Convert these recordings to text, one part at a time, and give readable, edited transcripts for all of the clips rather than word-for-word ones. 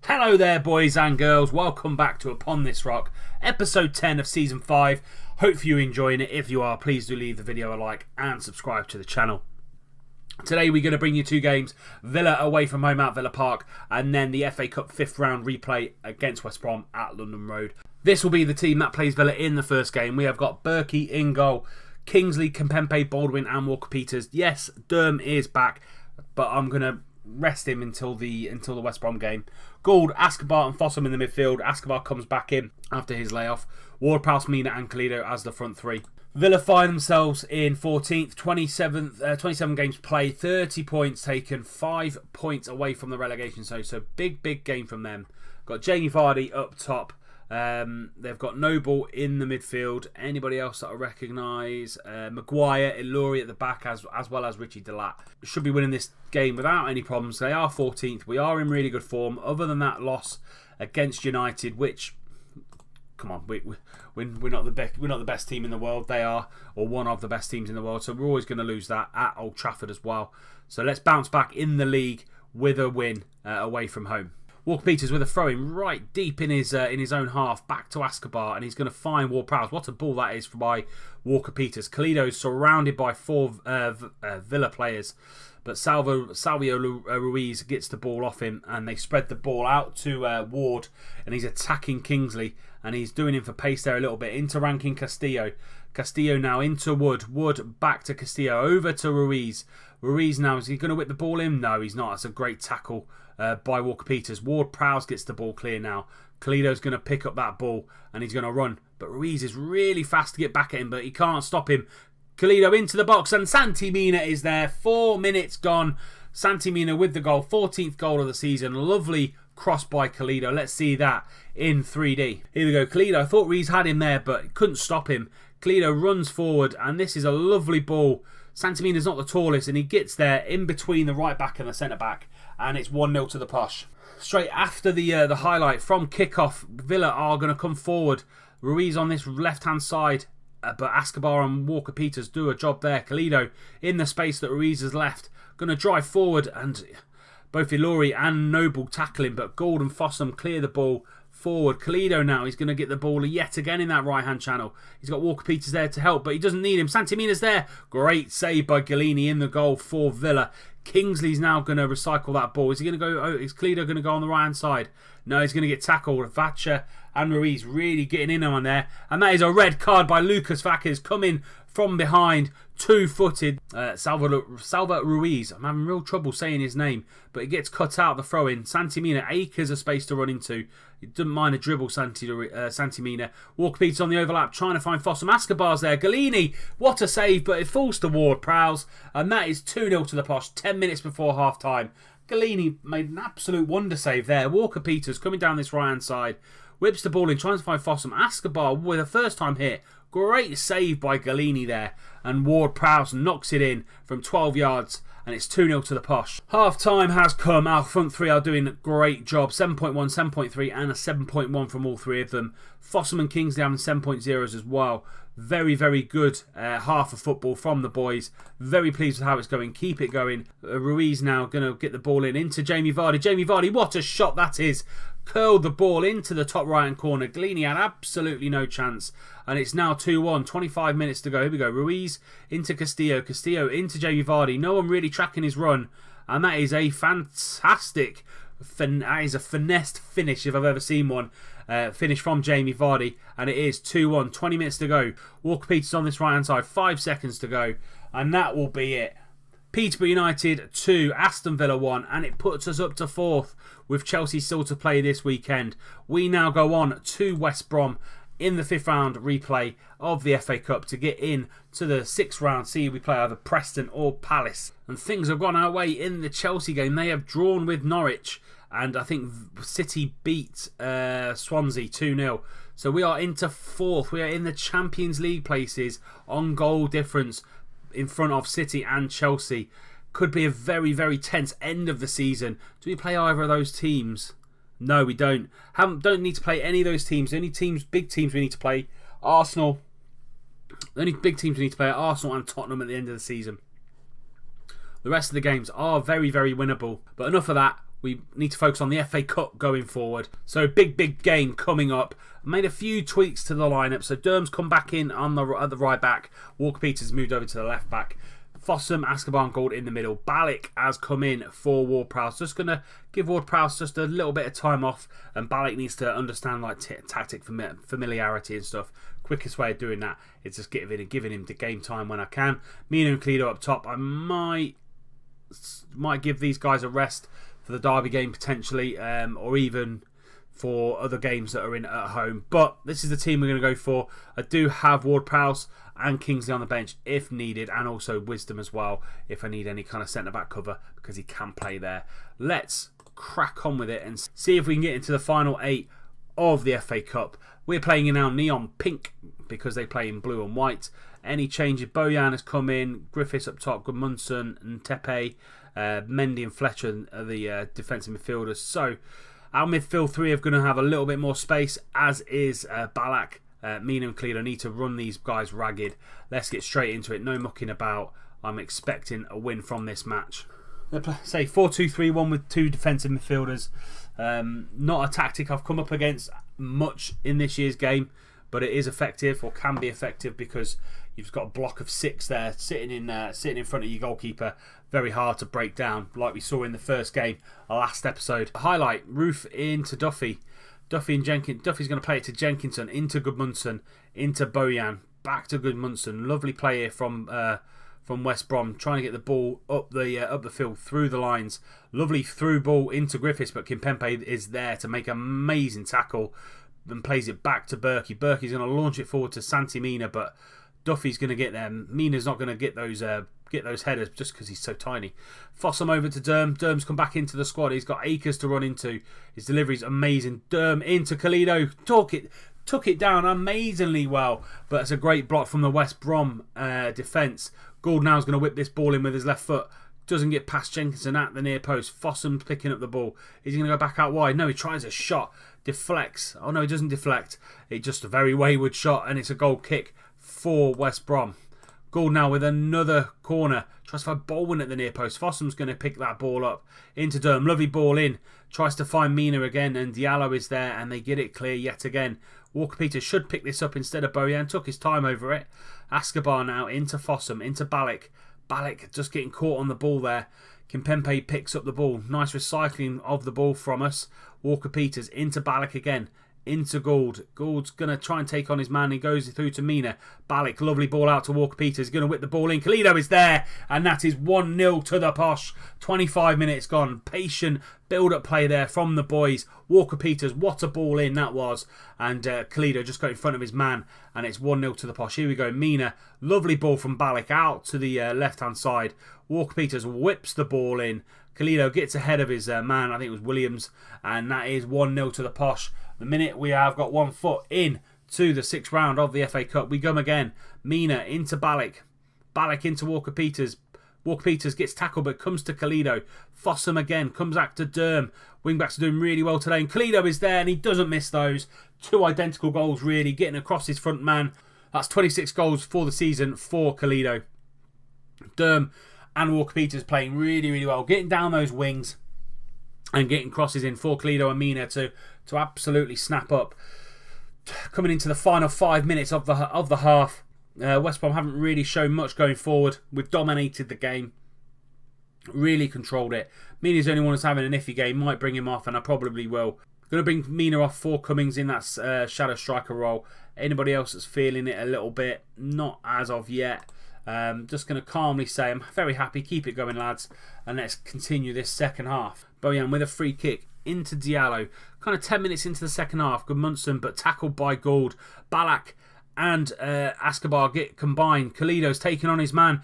Hello there, boys and girls. Welcome back to Upon This Rock, episode 10 of season 5. Hope you're enjoying it. If you are, please do leave the video a like and subscribe to the channel. Today we're going to bring you two games. Villa away from home at Villa Park, and then the FA Cup 5th round replay against West Brom at London Road. This will be the team that plays Villa in the first game. We have got Berkey in goal, Kingsley, Kempembe, Baldwin and Walker-Peters. Yes, Durham is back, but I'm going to rest him until the West Brom game. Gould, Escobar and Fossum in the midfield. Escobar comes back in after his layoff. Ward-Prowse, Mina and Calido as the front three. Villa find themselves in 14th, 27 games played, 30 points taken, 5 points away from the relegation zone. So big game from them. Got Jamie Vardy up top. They've got Noble in the midfield. Anybody else that I recognise? Maguire, Ilori at the back, as well as Richie Delat. Should be winning this game without any problems. They are 14th. We are in really good form. Other than that loss against United, which, come on, we're not the best. We're not the best team in the world. They are, or one of the best teams in the world. So we're always going to lose that at Old Trafford as well. So let's bounce back in the league with a win away from home. Walker-Peters with a throw-in right deep in his own half, back to Escobar, and he's going to find Ward-Prowse. What a ball that is by Walker-Peters. Calido is surrounded by 4 Villa players, but Salvio Ruiz gets the ball off him, and they spread the ball out to Ward, and he's attacking Kingsley, and he's doing him for pace there a little bit, into ranking Castillo. Castillo now into Wood. Wood back to Castillo, over to Ruiz. Ruiz now, is he going to whip the ball in? No, he's not. That's a great tackle by Walker-Peters. Ward-Prowse gets the ball clear now. Calido's going to pick up that ball and he's going to run. But Ruiz is really fast to get back at him, but he can't stop him. Calido into the box and Santi Mina is there. 4 minutes gone. Santi Mina with the goal. 14th goal of the season. Lovely cross by Calido. Let's see that in 3D. Here we go. Calido, I thought Ruiz had him there, but couldn't stop him. Calido runs forward and this is a lovely ball. Santi Mina's not the tallest and he gets there in between the right back and the centre back, and it's 1-0 to the Posh. Straight after the highlight from kickoff, Villa are going to come forward. Ruiz on this left hand side, but Escobar and Walker-Peters do a job there. Calido in the space that Ruiz has left, going to drive forward, and both Ilori and Noble tackle him, but Gould and Fossum clear the ball forward. Calido now, he's going to get the ball yet again in that right hand channel. He's got Walker-Peters there to help, but he doesn't need him. Santi Mina's there. Great save by Galini in the goal for Villa. Kingsley's now going to recycle that ball. Is he going to go? Oh, is Calido going to go on the right hand side? No, he's going to get tackled. Vacha and Ruiz really getting in on there, and that is a red card by Lucas Vacas coming from behind, 2-footed. Salva Ruiz. I'm having real trouble saying his name, but he gets cut out the throw in. Santi Mina, acres of space to run into. He doesn't mind a dribble, Santi Mina. Walker-Peters on the overlap, trying to find Fossum. Escobar's there. Galini, what a save, but it falls to Ward-Prowse, and that is 2-0 to the Posh, 10 minutes before half time. Galini made an absolute wonder save there. Walker-Peters coming down this right hand side, whips the ball in, trying to find Fossum. Escobar with a first time hit. Great save by Galini there, and Ward-Prowse knocks it in from 12 yards, and it's 2-0 to the Posh. Half time has come. Our front three are doing a great job. 7.1, 7.3 and a 7.1 from all three of them. Fossum and Kingsley having 7.0s as well. Very good half of football from the boys. Very pleased with how it's going. Keep it going. Ruiz now going to get the ball into Jamie Vardy. Jamie Vardy, what a shot that is. Curled the ball into the top right hand corner. Galini had absolutely no chance. And it's now 2-1. 25 minutes to go. Here we go. Ruiz into Castillo. Castillo into Jamie Vardy. No one really tracking his run. And that is a fantastic, that is a finessed finish if I've ever seen one. Finish from Jamie Vardy, and it is 2-1. 20 minutes to go. Walker-Peters on this right hand side, 5 seconds to go, and that will be it. Peterborough United 2, Aston Villa 1, and it puts us up to 4th with Chelsea still to play this weekend. We now go on to West Brom in the 5th round replay of the FA Cup to get in to the 6th round. See, we play either Preston or Palace, and things have gone our way in the Chelsea game. They have drawn with Norwich, and I think City beat Swansea 2-0. So we are into 4th. We are in the Champions League places on goal difference in front of City and Chelsea. Could be a very tense end of the season. Do we play either of those teams? No, we don't. Don't need to play any of those teams. The only big teams we need to play, Arsenal. The only big teams we need to play are Arsenal and Tottenham at the end of the season. The rest of the games are very winnable. But enough of that. we need to focus on the FA Cup going forward. So big game coming up. Made a few tweaks to the lineup. So Durham's come back in on at the right back. Walker-Peters moved over to the left back. Fossum, Ascobar and Gould in the middle. Ballack has come in for Ward-Prowse. Just going to give Ward-Prowse just a little bit of time off. And Ballack needs to understand like tactic familiarity and stuff. Quickest way of doing that is just giving him the game time when I can. Mina and Cledo up top. I might give these guys a rest for the Derby game potentially, or even for other games that are in at home. But this is the team we're going to go for. I do have Ward-Prowse and Kingsley on the bench if needed, and also Wisdom as well if I need any kind of centre-back cover, because he can play there. Let's crack on with it and see if we can get into the final 8 of the FA Cup. We're playing in our neon pink because they play in blue and white. Any changes? Bojan has come in, Griffiths up top, Gudmundsson and Tepe, Mendy and Fletcher are the defensive midfielders. So our midfield 3 are going to have a little bit more space, as is Ballack. Mina and Cledo need to run these guys ragged. Let's get straight into it. No mucking about. I'm expecting a win from this match. Say 4-2-3-1 with 2 defensive midfielders. Not a tactic I've come up against much in this year's game, but it is effective, or can be effective, because you've got a block of 6 there sitting in front of your goalkeeper. Very hard to break down, like we saw in the first game, our last episode. Highlight: Roof into Duffy. Duffy and Jenkins. Duffy's going to play it to Jenkinson, into Gudmundsson, into Bojan, back to Gudmundsson. Lovely play here from West Brom, trying to get the ball up the field through the lines. Lovely through ball into Griffiths, but Kimpembe is there to make an amazing tackle and plays it back to Berkey. Berkey's going to launch it forward to Santi Mina, but Duffy's going to get there. Mina's not going to get those headers just because he's so tiny. Fossum over to Durham. Durham's come back into the squad. He's got Akers to run into. His delivery's amazing. Durham into Calido. Took it down amazingly well, but it's a great block from the West Brom defence. Gould now is going to whip this ball in with his left foot. Doesn't get past Jenkinson at the near post. Fossum's picking up the ball. Is he going to go back out wide? No, he tries a shot. Deflects. Oh no, he doesn't deflect. It's just a very wayward shot, and it's a goal kick for West Brom. Gould now with another corner. Tries to find Baldwin at the near post. Fossum's going to pick that ball up into Durham. Lovely ball in. Tries to find Mina again, and Diallo is there, and they get it clear yet again. Walker-Peters should pick this up instead of Bojan. Took his time over it. Ascobar now into Fossum, into Ballack. Ballack just getting caught on the ball there. Kimpembe picks up the ball. Nice recycling of the ball from us. Walker-Peters into Ballack again. Into Gould. Gould's going to try and take on his man. He goes through to Mina. Ballack, lovely ball out to Walker-Peters. Going to whip the ball in. Calido is there. And that is 1-0 to the Posh. 25 minutes gone. Patient build-up play there from the boys. Walker-Peters, what a ball in that was. And Calido just got in front of his man. And it's 1-0 to the Posh. Here we go. Mina, lovely ball from Ballack out to the left-hand side. Walker-Peters whips the ball in. Calido gets ahead of his man. I think it was Williams. And that is 1-0 to the Posh. The minute we have got 1 foot in to the 6th round of the FA Cup, we come again. Mina into Ballack. Ballack into Walker-Peters. Walker-Peters gets tackled but comes to Calido. Fossum again comes back to Durham. Wingbacks are doing really well today, and Calido is there and he doesn't miss those. 2 identical goals really, getting across his front man. That's 26 goals for the season for Calido. Durham and Walker-Peters playing really well, getting down those wings and getting crosses in for Calido and Mina to absolutely snap up. Coming into the final 5 minutes of the half, West Brom haven't really shown much going forward. We've dominated the game, really controlled it. Mina's the only one that's having an iffy game. Might bring him off, and I probably will. Going to bring Mina off for Cummings in that shadow striker role. Anybody else that's feeling it a little bit? Not as of yet. Just going to calmly say I'm very happy. Keep it going, lads, and let's continue this second half. Bojan with a free kick into Diallo. Kind of 10 minutes into the second half. Gudmundsson, but tackled by Gould. Ballack and Ascobar get combined. Calido's taking on his man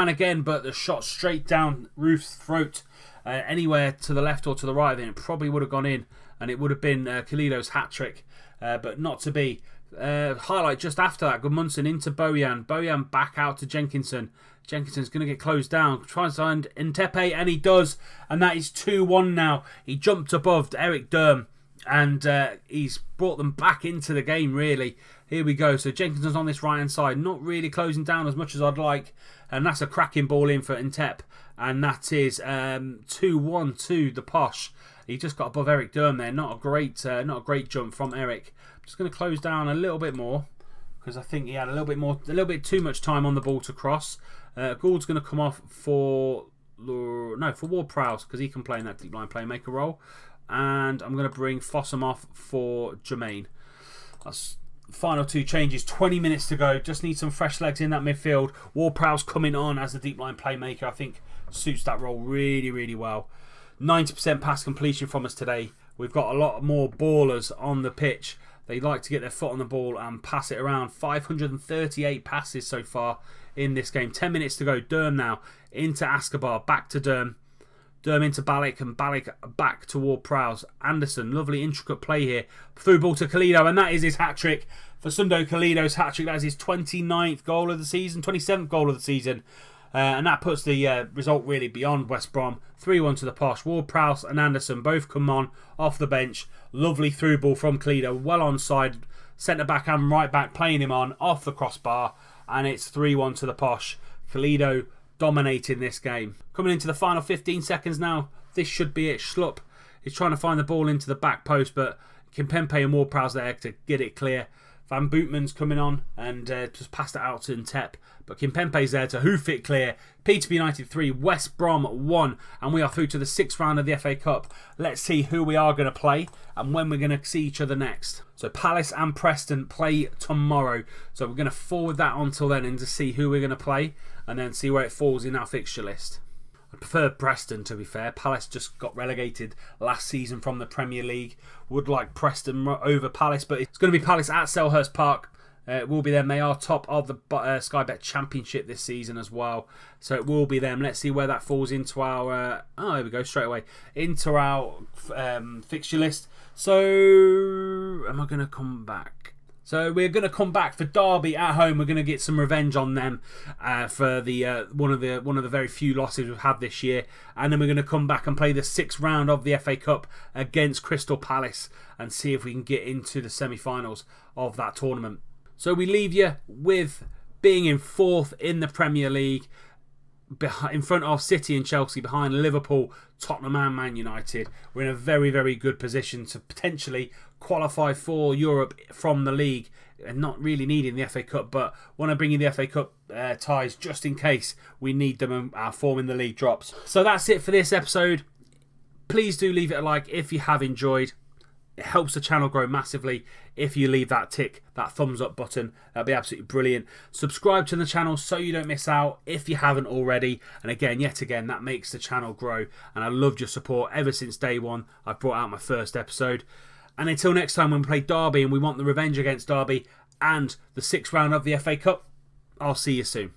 again, but the shot straight down Roof's throat. Anywhere to the left or to the right, then it probably would have gone in, and it would have been Calido's hat trick, but not to be. Highlight just after that, Gudmundsson into Bojan. Bojan back out to Jenkinson. Jenkinson's going to get closed down. Tries to find Ntepe, and he does. And that is 2-1 now. He jumped above Eric Durham. And he's brought them back into the game, really. Here we go. So Jenkinson's on this right-hand side. Not really closing down as much as I'd like. And that's a cracking ball in for Ntep. And that is 2-1 to the Posh. He just got above Eric Durham there. Not a great jump from Eric. I'm just going to close down a little bit more, because I think he had a little bit too much time on the ball to cross. Gould's going to come off for Ward-Prowse, because he can play in that deep line playmaker role. And I'm going to bring Fossum off for Jermaine. That's final two changes. 20 minutes to go. Just need some fresh legs in that midfield. Ward-Prowse coming on as the deep line playmaker, I think suits that role really, really well. 90% pass completion from us today. We've got a lot more ballers on the pitch. They like to get their foot on the ball and pass it around. 538 passes so far in this game. 10 minutes to go. Durham now into Ascobar. Back to Durham. Durham into Balik, and Balik back toward Prowse. Anderson, lovely intricate play here. Through ball to Kalido, and that is his hat-trick. For Sundo Kalido's hat-trick, that is his 29th goal of the season, 27th goal of the season. And that puts the result really beyond West Brom. 3-1 to the Posh. Ward-Prowse and Anderson both come on off the bench. Lovely through ball from Kalido, well onside. Centre-back and right-back playing him on, off the crossbar. And it's 3-1 to the Posh. Kalido dominating this game. Coming into the final 15 seconds now. This should be it. Schlupp is trying to find the ball into the back post, but Kimpembe and Ward-Prowse there to get it clear. Van Bootman's coming on and just passed it out to Ntep. But Kimpembe's there to hoof it clear. Peterborough United 3, West Brom 1. And we are through to the 6th round of the FA Cup. Let's see who we are going to play and when we're going to see each other next. So Palace and Preston play tomorrow. So we're going to forward that on till then and to see who we're going to play and then see where it falls in our fixture list. I prefer Preston, to be fair. Palace just got relegated last season from the Premier League. Would like Preston over Palace, but it's going to be Palace at Selhurst Park. It will be them. They are top of the Sky Bet Championship this season as well. So it will be them. Let's see where that falls into our... there we go, straight away. Into our fixture list. So, am I going to come back? So we're going to come back for Derby at home. We're going to get some revenge on them for the one of the very few losses we've had this year, and then we're going to come back and play the 6th round of the FA Cup against Crystal Palace and see if we can get into the semi-finals of that tournament. So we leave you with being in 4th in the Premier League, in front of City and Chelsea, behind Liverpool, Tottenham and Man United. We're in a very, very good position to potentially qualify for Europe from the league, and not really needing the FA Cup, but want to bring in the FA Cup ties just in case we need them and our form in the league drops. So that's it for this episode. Please do leave it a like if you have enjoyed. It helps the channel grow massively if you leave that tick, that thumbs up button. That'd be absolutely brilliant. Subscribe to the channel so you don't miss out if you haven't already. And again, yet again, that makes the channel grow. And I loved your support ever since day one. I've brought out my first episode. And until next time when we play Derby and we want the revenge against Derby and the 6th round of the FA Cup, I'll see you soon.